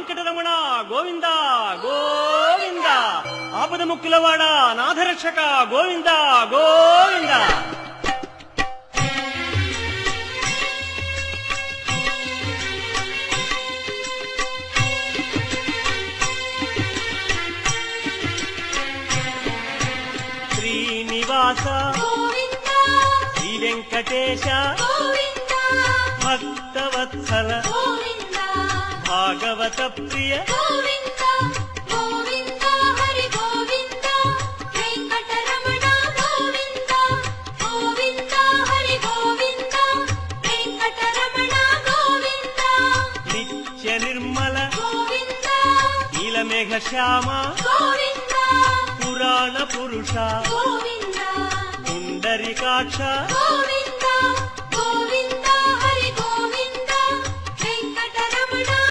వెంకటరమణ గోవింద గోవింద ఆపద ముక్కులవాడ నాథరక్షక గోవింద గోవింద. శ్రీనివాస శ్రీ వెంకటేశ భక్తవత్సల భాగవత ప్రియ నిత్య నిర్మల నీలమేఘ శ్యామ పురాణ పురుష పుండరీకాక్ష